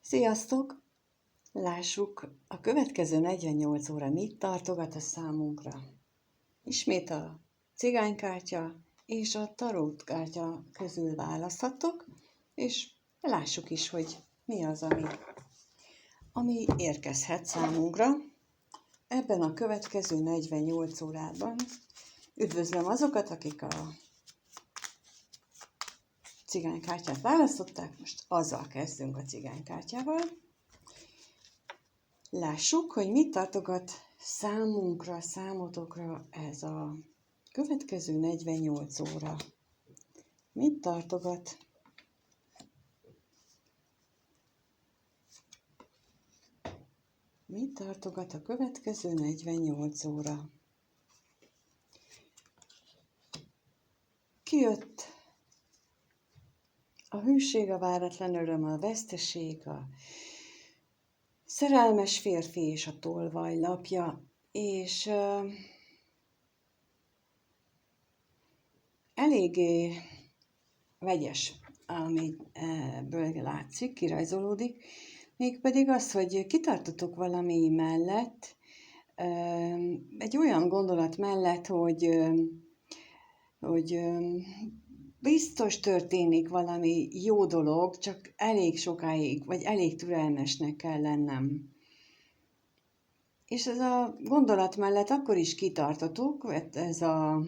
Sziasztok! Lássuk, a következő 48 óra mit tartogat a számunkra. Ismét a cigánykártya és a tarótkártya közül választhatok, és lássuk is, hogy mi az, ami érkezhet számunkra ebben a következő 48 órában. Üdvözlöm azokat, akik a cigánykártyát választották, most azzal kezdünk a cigánykártyával. Lássuk, hogy mit tartogat számunkra, számotokra ez a következő 48 óra. Mit tartogat? Mit tartogat a következő 48 óra? Kijött a hűség, a váratlan öröm, a veszteség, a szerelmes férfi és a tolvaj lapja, és eléggé vegyes, amit ebből látszik, kirajzolódik, mégpedig az, hogy kitartotok valami mellett, egy olyan gondolat mellett, hogy biztos történik valami jó dolog, csak elég sokáig, vagy elég türelmesnek kell lennem. És ez a gondolat mellett akkor is kitartotok, mert ez a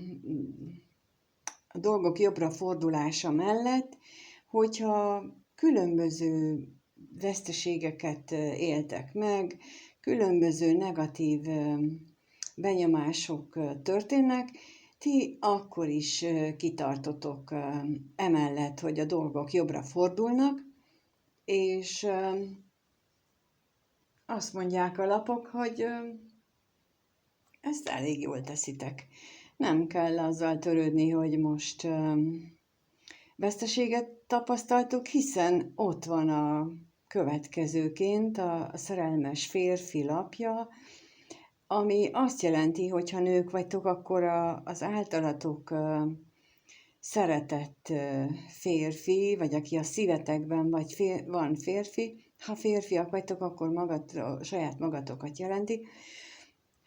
dolgok jobbra fordulása mellett, hogyha különböző veszteségeket éltek meg, különböző negatív benyomások történnek, ti akkor is kitartotok emellett, hogy a dolgok jobbra fordulnak, és azt mondják a lapok, hogy ezt elég jól teszitek. Nem kell azzal törődni, hogy most veszteséget tapasztaltuk, hiszen ott van a következőként a szerelmes férfi lapja, ami azt jelenti, hogy ha nők vagytok, akkor az általatok szeretett férfi, vagy aki a szívetekben van férfi, ha férfiak vagytok, akkor saját magatokat jelenti,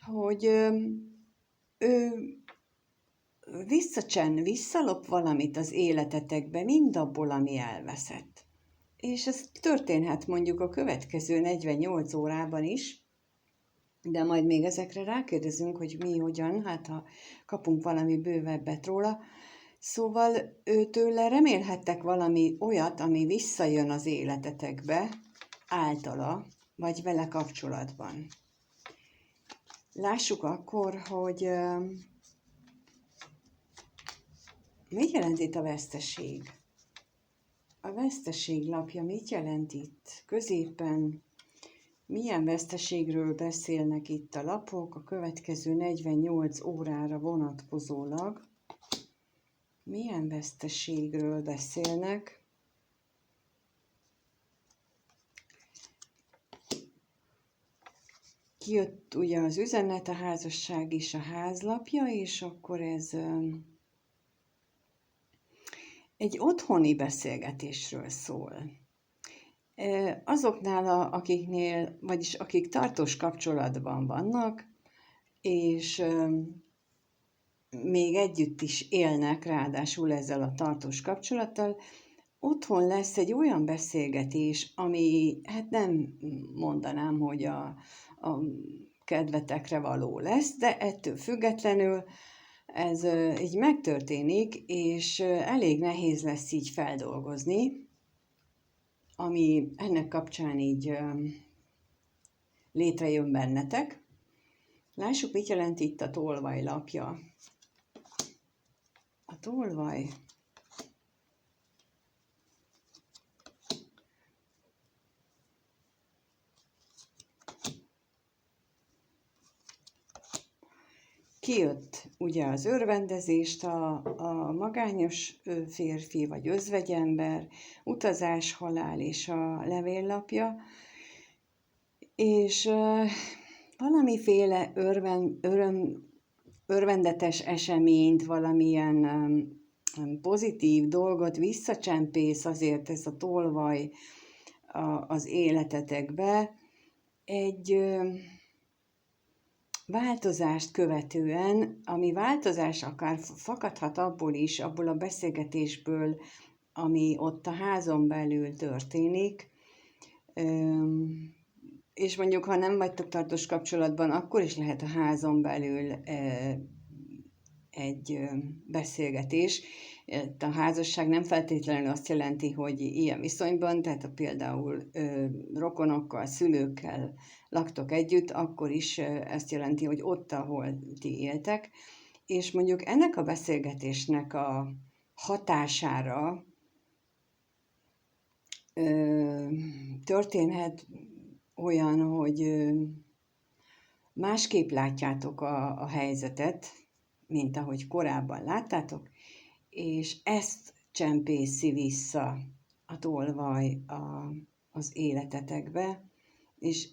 hogy ő visszalop valamit az életetekbe, mindabból, ami elveszett. És ez történhet mondjuk a következő 48 órában is, de majd még ezekre rákérdezünk, hogy mi, hogyan, hát ha kapunk valami bővebbet róla. Szóval őtőle remélhettek valami olyat, ami visszajön az életetekbe, általa, vagy vele kapcsolatban. Lássuk akkor, hogy mit jelent itt a veszteség? A veszteség lapja mit jelent itt? Középen milyen veszteségről beszélnek itt a lapok a következő 48 órára vonatkozólag? Milyen veszteségről beszélnek? Kijött ugye az üzenet, a házasság és a házlapja, és akkor ez egy otthoni beszélgetésről szól. Azoknál, akik tartós kapcsolatban vannak, és még együtt is élnek, ráadásul ezzel a tartós kapcsolattal, otthon lesz egy olyan beszélgetés, ami, hát nem mondanám, hogy a kedvetekre való lesz, de ettől függetlenül ez így megtörténik, és elég nehéz lesz így feldolgozni, ami ennek kapcsán így létrejön bennetek. Lássuk, mit jelent itt a tolvaj lapja. A tolvaj kijött ugye az örvendezést, a magányos férfi vagy özvegyember, utazás, halál és a levéllapja, és valamiféle örvendetes eseményt, valamilyen pozitív dolgot visszacsempész azért ez a tolvaj az életetekbe egy változást követően, ami változás akár fakadhat abból is, abból a beszélgetésből, ami ott a házon belül történik, és mondjuk, ha nem vagytok tartós kapcsolatban, akkor is lehet a házon belül egy beszélgetés. A házasság nem feltétlenül azt jelenti, hogy ilyen viszonyban, tehát ha például rokonokkal, szülőkkel laktok együtt, akkor is ezt jelenti, hogy ott, ahol ti éltek, és mondjuk ennek a beszélgetésnek a hatására történhet olyan, hogy másképp látjátok a helyzetet, mint ahogy korábban láttátok, és ezt csempészi vissza a tolvaj az életetekbe, és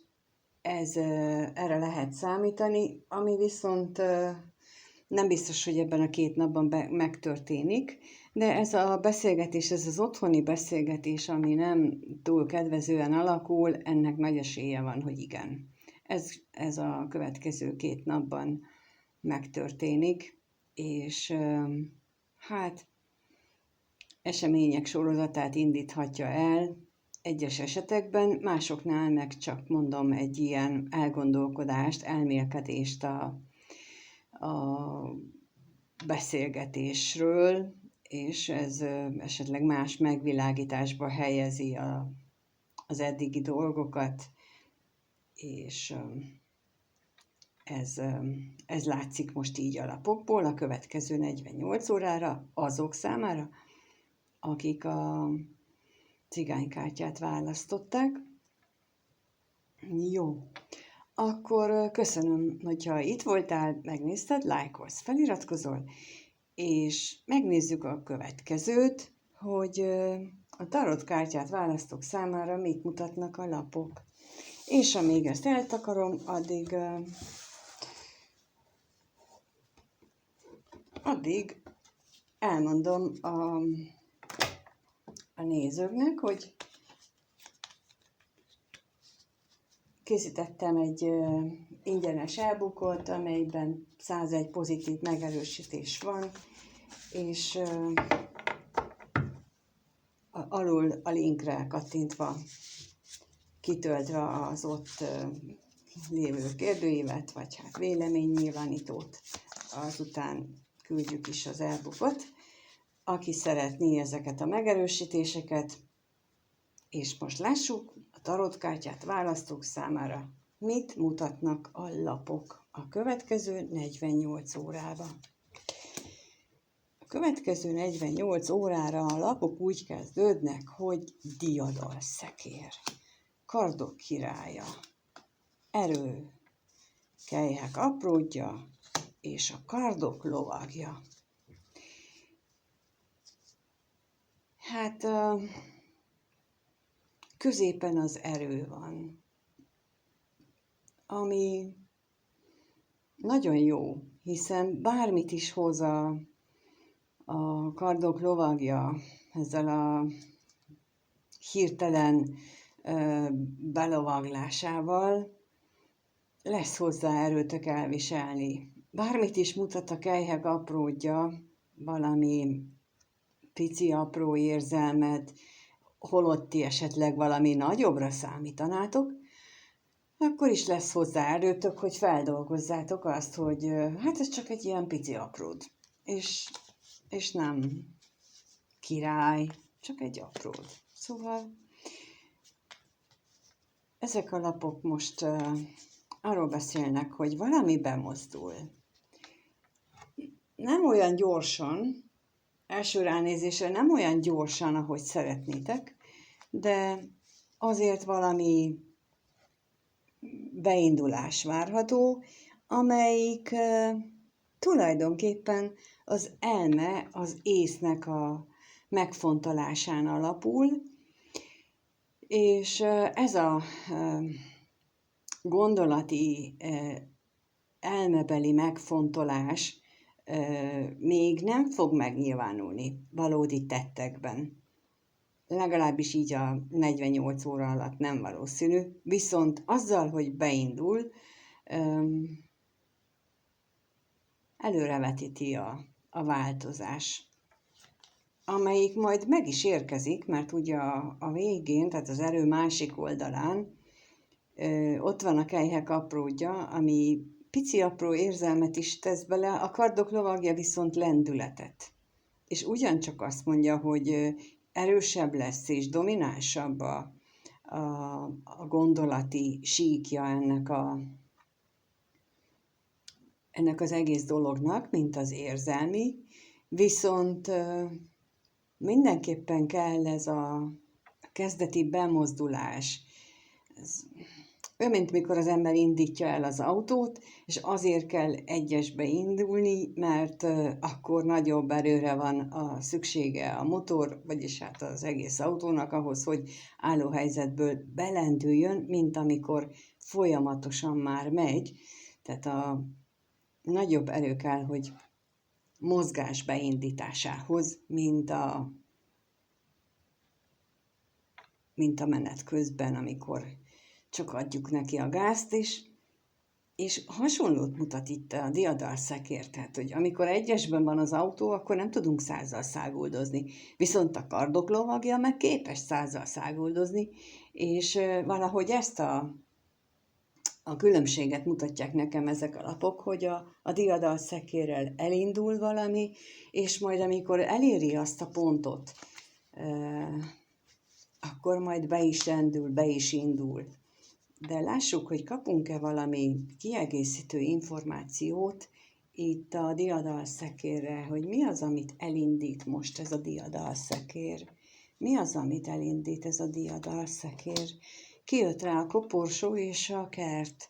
erre lehet számítani, ami viszont nem biztos, hogy ebben a 2 napban megtörténik, de ez a beszélgetés, ez az otthoni beszélgetés, ami nem túl kedvezően alakul, ennek nagy esélye van, hogy igen. Ez a következő 2 napban megtörténik, és hát események sorozatát indíthatja el egyes esetekben, másoknál meg csak mondom egy ilyen elgondolkodást, elmélkedést a beszélgetésről, és ez esetleg más megvilágításba helyezi az eddigi dolgokat, és ez látszik most így a lapokból a következő 48 órára azok számára, akik a cigánykártyát választották. Jó, akkor köszönöm, hogyha itt voltál, megnézted, lájkolsz, feliratkozol, és megnézzük a következőt, hogy a tarotkártyát választók számára mit mutatnak a lapok. És amíg ezt eltakarom, addig elmondom a nézőknek, hogy készítettem egy ingyenes e-bookot, amelyben 101 pozitív megerősítés van, és alul a linkre kattintva, kitöltve az ott lévő kérdőívet, vagy hát véleménynyilvánítót, azután küldjük is az e-bookot. Aki szeretné ezeket a megerősítéseket, és most lássuk a tarotkártyát választók számára, mit mutatnak a lapok a következő 48 órában. A következő 48 órára a lapok úgy kezdődnek, hogy diadalszekér, kardok királya, erő, kelyhek apródja, és a kardok lovagja. Hát középen az erő van, ami nagyon jó, hiszen bármit is hoz a kardok lovagja ezzel a hirtelen belovaglásával, lesz hozzá erőtök elviselni. Bármit is mutat a kelyhek apródja, valami pici apró érzelmet, holott ti esetleg valami nagyobbra számítanátok, akkor is lesz hozzá erőtök, hogy feldolgozzátok azt, hogy hát ez csak egy ilyen pici apród. És nem király, csak egy apród. Szóval ezek a lapok most arról beszélnek, hogy valami bemozdul. Nem olyan gyorsan, első ránézésre nem olyan gyorsan, ahogy szeretnétek, de azért valami beindulás várható, amelyik tulajdonképpen az elme, az észnek a megfontolásán alapul, és ez a gondolati elmebeli megfontolás még nem fog megnyilvánulni valódi tettekben. legalábbis így a 48 óra alatt nem valószínű, viszont azzal, hogy beindul, előrevetíti a változás, amelyik majd meg is érkezik, mert ugye a végén, tehát az erő másik oldalán ott van a kelyhek apródja, ami pici apró érzelmet is tesz bele, a kardok lovagja viszont lendületet. És ugyancsak azt mondja, hogy erősebb lesz és dominánsabb a gondolati síkja ennek az egész dolognak, mint az érzelmi, viszont mindenképpen kell ez a kezdeti bemozdulás. Ez olyan, mint mikor az ember indítja el az autót, és azért kell egyesbe indulni, mert akkor nagyobb erőre van a szüksége a motor, vagyis hát az egész autónak ahhoz, hogy állóhelyzetből belendüljön, mint amikor folyamatosan már megy. Tehát a nagyobb erő kell, hogy mozgás beindításához, mint a menet közben, amikor csak adjuk neki a gázt, és hasonlót mutat itt a diadalszekér, tehát, hogy amikor egyesben van az autó, akkor nem tudunk 100-zal száguldozni, viszont a kardok lovagja meg képes 100-zal száguldozni, és valahogy ezt a különbséget mutatják nekem ezek a lapok, hogy a diadalszekérrel elindul valami, és majd amikor eléri azt a pontot, akkor majd be is rendül, be is indul. De lássuk, hogy kapunk-e valami kiegészítő információt itt a diadalszekérre, hogy mi az, amit elindít most ez a diadalszekér. Mi az, amit elindít ez a diadalszekér? Kijött rá a koporsó és a kert.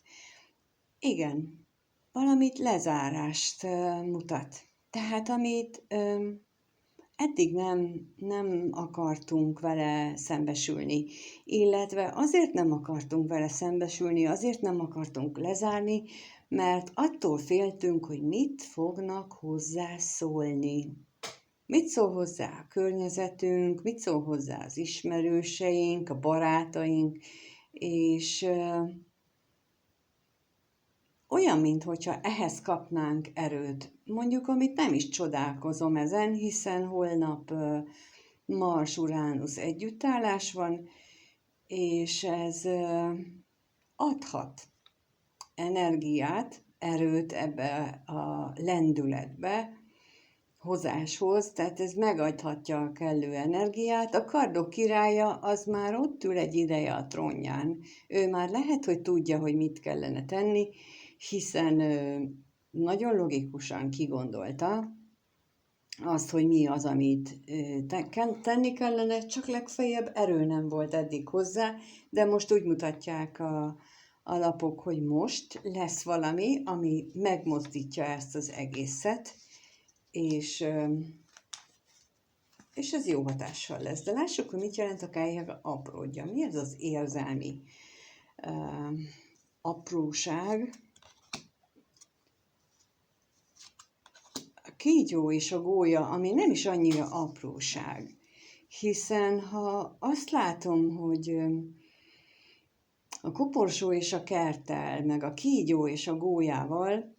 Igen, valamit lezárást mutat. Tehát amit eddig nem akartunk vele szembesülni, illetve azért nem akartunk vele szembesülni, azért nem akartunk lezárni, mert attól féltünk, hogy mit fognak hozzá szólni. Mit szól hozzá a környezetünk, mit szól hozzá az ismerőseink, a barátaink, és olyan, mintha ehhez kapnánk erőt. Mondjuk, amit nem is csodálkozom ezen, hiszen holnap Mars-Uránusz együttállás van, és ez adhat energiát, erőt ebbe a lendületbe, hozáshoz, tehát ez megadhatja a kellő energiát. A kardok királya az már ott ül egy ideje a trónján. Ő már lehet, hogy tudja, hogy mit kellene tenni, hiszen nagyon logikusan kigondolta azt, hogy mi az, amit tenni kellene, csak legfeljebb erő nem volt eddig hozzá, de most úgy mutatják a lapok, hogy most lesz valami, ami megmozdítja ezt az egészet, és ez jó hatással lesz. De lássuk, hogy mit jelent a kelyhek apródja. Mi ez az érzelmi apróság? A kígyó és a gólya, ami nem is annyira apróság. Hiszen ha azt látom, hogy a koporsó és a kerttel, meg a kígyó és a gólyával,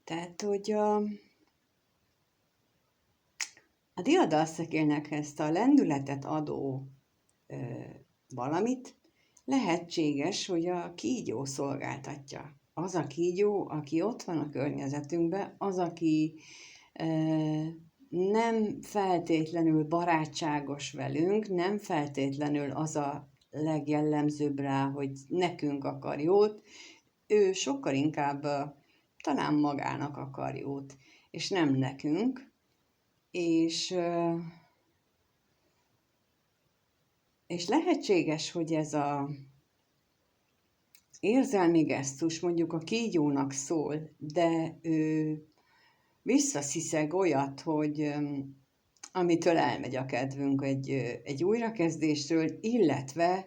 tehát, hogy a diadalszekérnek ezt a lendületet adó valamit lehetséges, hogy a kígyó szolgáltatja. Az a kígyó, aki ott van a környezetünkben, az, aki nem feltétlenül barátságos velünk, nem feltétlenül az a legjellemzőbb rá, hogy nekünk akar jót, ő sokkal inkább talán magának akar jót, és nem nekünk, és lehetséges, hogy ez a érzelmi gesztus mondjuk a kígyónak szól, de ő visszasziszeg olyat, hogy amitől elmegy a kedvünk egy újrakezdésről, illetve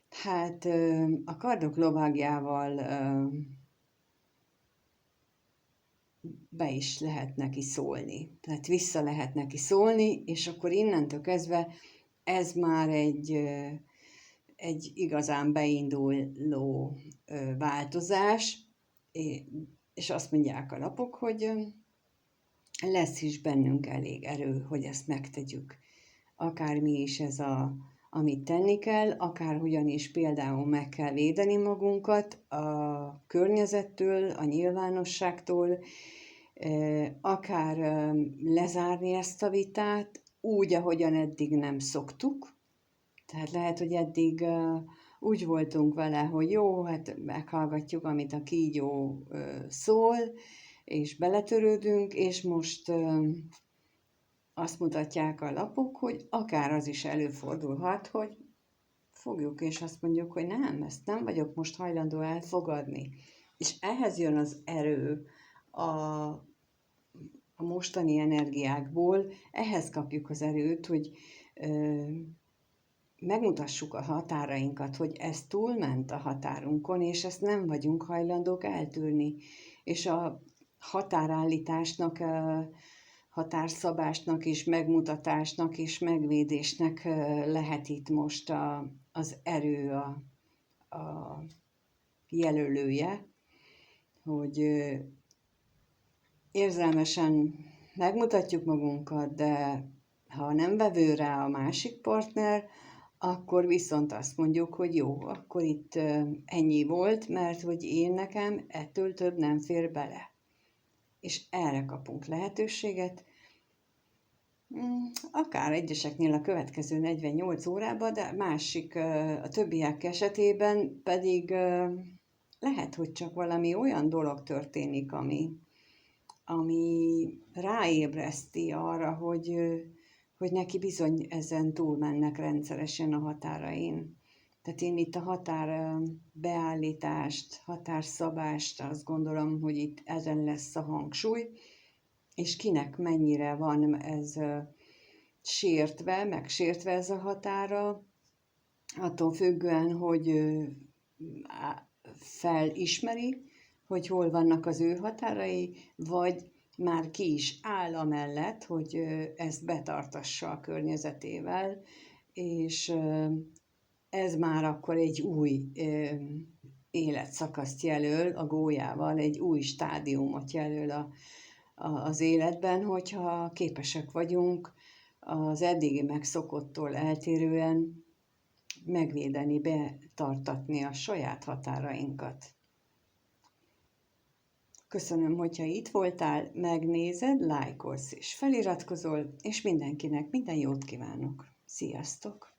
hát a kardok lovagjával be is lehet neki szólni. Tehát vissza lehet neki szólni, és akkor innentől kezdve ez már egy igazán beinduló változás, és azt mondják a lapok, hogy lesz is bennünk elég erő, hogy ezt megtegyük. Akármi is ez amit tenni kell, akárhogyan is például meg kell védeni magunkat a környezettől, a nyilvánosságtól, akár lezárni ezt a vitát úgy, ahogyan eddig nem szoktuk. Tehát lehet, hogy eddig úgy voltunk vele, hogy jó, hát meghallgatjuk, amit a kígyó szól, és beletörődünk, és most azt mutatják a lapok, hogy akár az is előfordulhat, hogy fogjuk, és azt mondjuk, hogy nem, ezt nem vagyok most hajlandó elfogadni. És ehhez jön az erő a mostani energiákból, ehhez kapjuk az erőt, hogy megmutassuk a határainkat, hogy ez túlment a határunkon, és ezt nem vagyunk hajlandók eltűrni. És a határállításnak, határszabásnak és megmutatásnak és megvédésnek lehet itt most az erő a jelölője, hogy érzelmesen megmutatjuk magunkat, de ha nem vevő rá a másik partner, akkor viszont azt mondjuk, hogy jó, akkor itt ennyi volt, mert hogy én nekem ettől több nem fér bele. És erre kapunk lehetőséget, akár egyeseknél a következő 48 órában, de másik, a többiek esetében pedig lehet, hogy csak valami olyan dolog történik, ami ráébreszti arra, hogy neki bizony ezen túlmennek rendszeresen a határain. Tehát én itt a határ beállítást, határszabást, azt gondolom, hogy itt ezen lesz a hangsúly, és kinek mennyire van ez sértve, megsértve ez a határa, attól függően, hogy felismeri, hogy hol vannak az ő határai, vagy már ki is áll amellett, hogy ezt betartassa a környezetével, és ez már akkor egy új életszakaszt jelöl a gólyával, egy új stádiumot jelöl az életben, hogyha képesek vagyunk az eddigi megszokottól eltérően megvédeni, betartatni a saját határainkat. Köszönöm, hogyha itt voltál, megnézed, lájkolsz és feliratkozol, és mindenkinek minden jót kívánok. Sziasztok!